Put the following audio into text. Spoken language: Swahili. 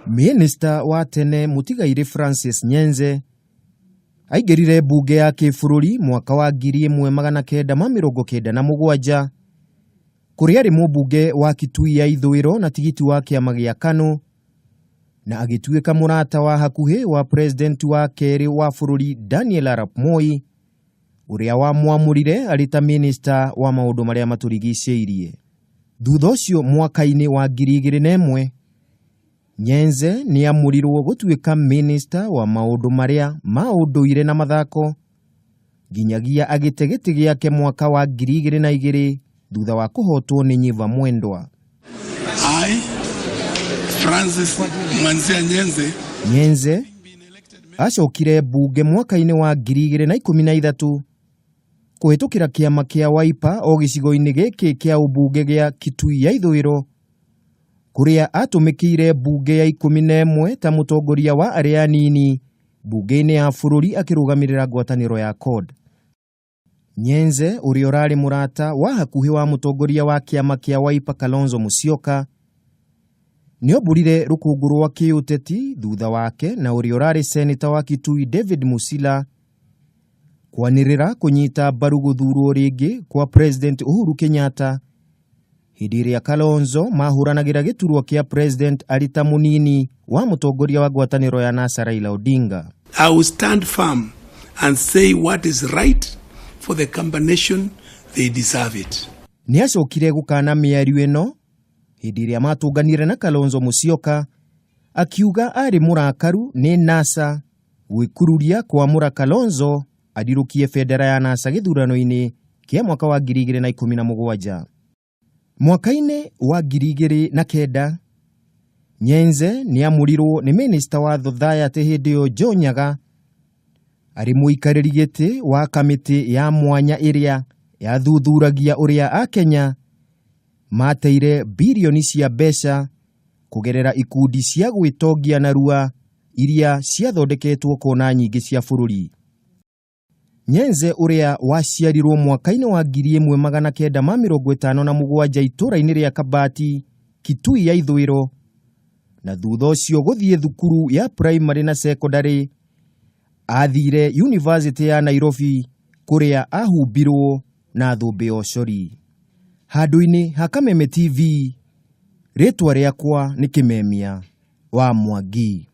Minista wa tene Mutigaire Francis Nyenze aigerire bunge ya kĩbũrũri mwaka wa 1997 kũrĩa arĩ mũmbunge wa Kitui ya ithũĩro na tigiti wa kĩama gĩa KANU na agĩtuĩka mũrata wa hakuhĩ wa president wa kerĩ wa bũrũri Daniel Arap Moi ũrĩa wamwamũrire arĩ ta minista wa maũndũ marĩa matũrigicĩirie. Thutha ũcio mwaka-inĩ wa 2001 Nyenze ni amurirwo gũtuĩka minista wa maũndũ marĩa ma ũndũire na mathako nginyagia agĩte gĩtĩ gĩake mwaka wa 2002 thutha wa kũhotwo nĩ Nyiva Mwendwa. Francis Mwanzia Nyenze acokire bunge mwaka-inĩ wa 2013 kũhetũkĩra kĩama kĩa Wiper o gĩcigo-inĩ gĩkĩ kĩa ũmbunge gĩa Kitui ya ithũĩro kũrĩa atũmĩkĩire bunge ya 11 ta mũtongoria wa arĩa anini bunge-inĩ ya bũrũri akĩrũgamĩrĩra ngwatanĩro ya CORD. Nyenze ũrĩa ũrarĩ mũrata wa hakuhĩ wa mũtongoria wa kĩama kĩa Wiper Kalonzo Musyoka nĩombũrire rũkũngũ rwa kĩũteti thutha wake na ũrĩa ũrarĩ seneta wa Kitui David Musila kwanĩrĩra kũnyita mbaru gũthurwo rĩngĩ kwa President Uhuru Kenyatta hĩndĩ ĩrĩa Kalonzo mahũranagĩra gĩturwa kĩa president arĩ ta mũnini wa mũtongoria wa ngwatanĩro ya NASA Raila Odinga. I will stand firm and say what is right for the combination, they deserve it. Nĩacokire gũkana mĩario ĩno hĩndĩ ĩrĩa matũnganire na Kalonzo Musyoka akiuga arĩ mũrakaru nĩ NASA gwĩkururia kwamũra Kalonzo adirũkie bendera ya NASA gĩthurano-inĩ kĩa mwaka wa 2017. Mwaka-inĩ wa 2009 Nyenze nĩamũrirwo nĩ minista wa Thothaitĩ hĩndĩ ĩyo Joe Nyaga arĩ mũikarĩri gĩtĩ wa kamĩtĩ ya mwanya ĩrĩa yathuthuragia ũrĩa Akenya mateire bilioni cia mbeca kũgerera ikundi cia gwĩtongia narua iria ciathondeketwo kona nyingĩ cia bũrũri. Nyenze ũrĩa waciarirwo mwaka-inĩ wa 1957 itũra-inĩ rĩa Kabati, Kitui ya ithũĩro, na thutha ũcio gũthiĩ thukuru ya primary na secondary, athire University ya Nairobi kũrĩa ahumbirwo na thũmbĩ ya ũcori. Handũ-inĩ ha Kameme TV, rĩtwa rĩakwa nĩ Kĩmemia wa Mwangi.